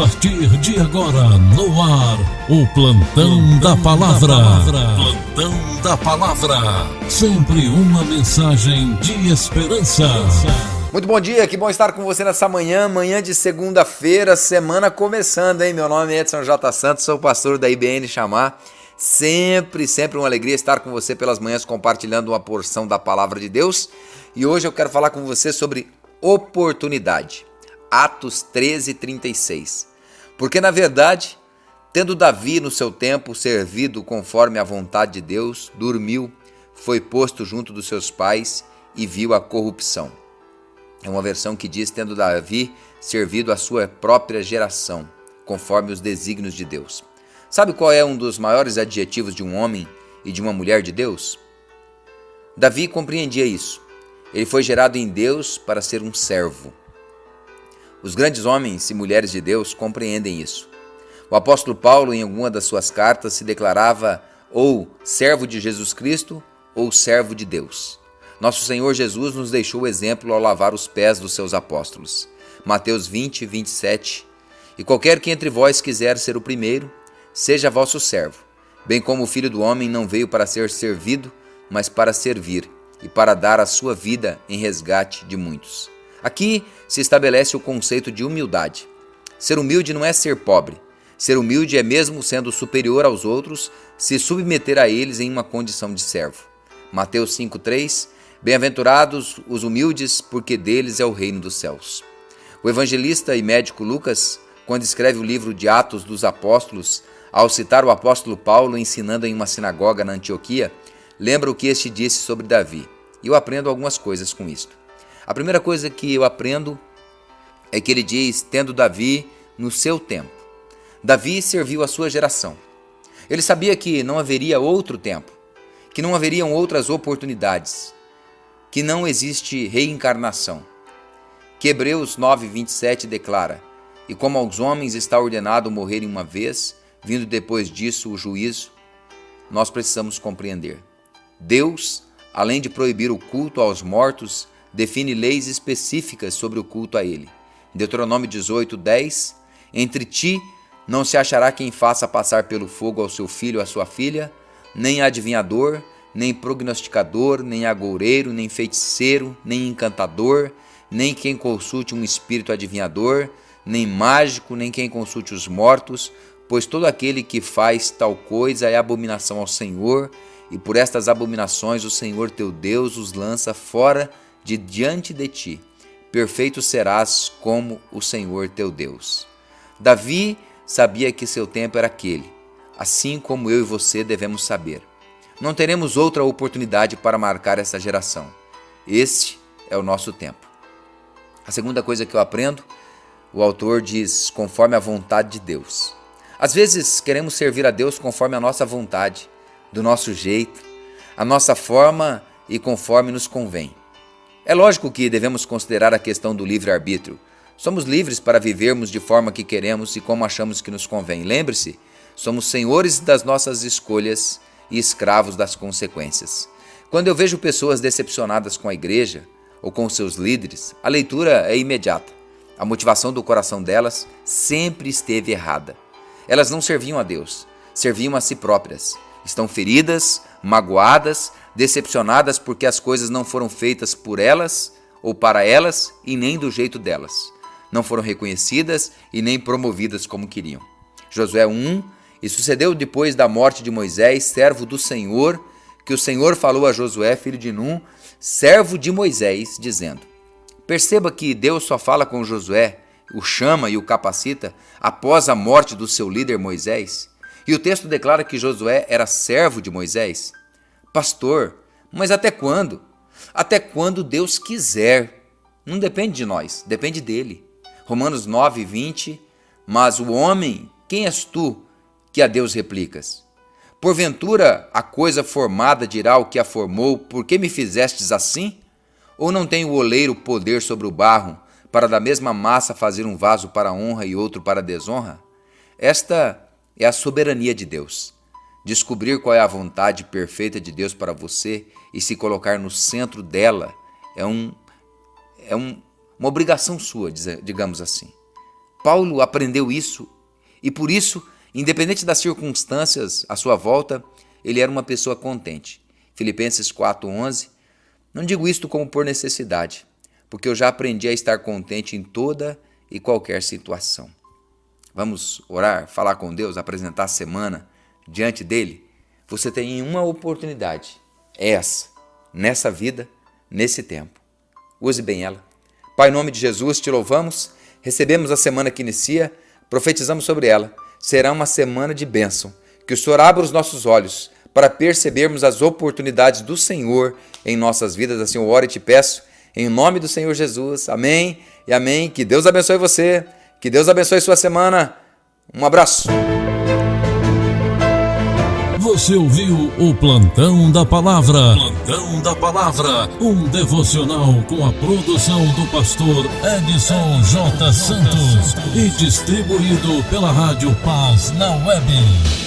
partir de agora, no ar, o Plantão da Palavra. Plantão da Palavra. Sempre uma mensagem de esperança. Muito bom dia, que bom estar com você nessa manhã de segunda-feira, semana começando, hein? Meu nome é Edson J. Santos, sou pastor da IBN Chamar. Sempre uma alegria estar com você pelas manhãs compartilhando uma porção da Palavra de Deus. E hoje eu quero falar com você sobre oportunidade. Atos 13:36. Porque na verdade, tendo Davi no seu tempo servido conforme a vontade de Deus, dormiu, foi posto junto dos seus pais e viu a corrupção. É uma versão que diz tendo Davi servido a sua própria geração, conforme os desígnios de Deus. Sabe qual é um dos maiores adjetivos de um homem e de uma mulher de Deus? Davi compreendia isso. Ele foi gerado em Deus para ser um servo. Os grandes homens e mulheres de Deus compreendem isso. O apóstolo Paulo, em alguma das suas cartas, se declarava ou servo de Jesus Cristo ou servo de Deus. Nosso Senhor Jesus nos deixou o exemplo ao lavar os pés dos seus apóstolos. Mateus 20:27. E qualquer que entre vós quiser ser o primeiro, seja vosso servo, bem como o Filho do Homem não veio para ser servido, mas para servir, e para dar a sua vida em resgate de muitos. Aqui se estabelece o conceito de humildade. Ser humilde não é ser pobre. Ser humilde é, mesmo sendo superior aos outros, se submeter a eles em uma condição de servo. Mateus 5:3. Bem-aventurados os humildes, porque deles é o reino dos céus. O evangelista e médico Lucas, quando escreve o livro de Atos dos Apóstolos, ao citar o apóstolo Paulo ensinando em uma sinagoga na Antioquia, lembra o que este disse sobre Davi. E eu aprendo algumas coisas com isto. A primeira coisa que eu aprendo é que ele diz, tendo Davi no seu tempo. Davi serviu a sua geração. Ele sabia que não haveria outro tempo, que não haveriam outras oportunidades, que não existe reencarnação. Que Hebreus 9:27 declara, e como aos homens está ordenado morrerem uma vez, vindo depois disso o juízo, nós precisamos compreender. Deus, além de proibir o culto aos mortos, define leis específicas sobre o culto a ele. Deuteronômio 18:10, entre ti não se achará quem faça passar pelo fogo ao seu filho ou à sua filha, nem adivinhador, nem prognosticador, nem agoureiro, nem feiticeiro, nem encantador, nem quem consulte um espírito adivinhador, nem mágico, nem quem consulte os mortos, pois todo aquele que faz tal coisa é abominação ao Senhor, e por estas abominações o Senhor teu Deus os lança fora de diante de ti. Perfeito serás como o Senhor teu Deus. Davi sabia que seu tempo era aquele, assim como eu e você devemos saber. Não teremos outra oportunidade para marcar essa geração. Este é o nosso tempo. A segunda coisa que eu aprendo, o autor diz, conforme a vontade de Deus. Às vezes queremos servir a Deus conforme a nossa vontade, do nosso jeito, a nossa forma e conforme nos convém. É lógico que devemos considerar a questão do livre-arbítrio. Somos livres para vivermos de forma que queremos e como achamos que nos convém. Lembre-se, somos senhores das nossas escolhas e escravos das consequências. Quando eu vejo pessoas decepcionadas com a igreja ou com seus líderes, a leitura é imediata. A motivação do coração delas sempre esteve errada. Elas não serviam a Deus, serviam a si próprias. Estão feridas, magoadas, decepcionadas porque as coisas não foram feitas por elas ou para elas e nem do jeito delas. Não foram reconhecidas e nem promovidas como queriam. Josué 1. E sucedeu depois da morte de Moisés, servo do Senhor, que o Senhor falou a Josué, filho de Num, servo de Moisés, dizendo. Perceba que Deus só fala com Josué, o chama e o capacita após a morte do seu líder Moisés. E o texto declara que Josué era servo de Moisés. Pastor, mas até quando? Até quando Deus quiser. Não depende de nós, depende dele. Romanos 9:20. Mas o homem, quem és tu que a Deus replicas? Porventura a coisa formada dirá o que a formou, por que me fizestes assim? Ou não tem o oleiro poder sobre o barro, para da mesma massa fazer um vaso para honra e outro para desonra? Esta é a soberania de Deus. Descobrir qual é a vontade perfeita de Deus para você e se colocar no centro dela é uma obrigação sua, digamos assim. Paulo aprendeu isso e por isso, independente das circunstâncias à sua volta, ele era uma pessoa contente. Filipenses 4:11. Não digo isto como por necessidade, porque eu já aprendi a estar contente em toda e qualquer situação. Vamos orar, falar com Deus, apresentar a semana diante dele? Você tem uma oportunidade, essa, nessa vida, nesse tempo. Use bem ela. Pai, em nome de Jesus, te louvamos, recebemos a semana que inicia, profetizamos sobre ela. Será uma semana de bênção. Que o Senhor abra os nossos olhos para percebermos as oportunidades do Senhor em nossas vidas. Assim eu oro e te peço, em nome do Senhor Jesus. Amém e amém. Que Deus abençoe você, que Deus abençoe sua semana. Um abraço. Você ouviu o Plantão da Palavra. Plantão da Palavra, um devocional com a produção do pastor Edson J. Santos e distribuído pela Rádio Paz na Web.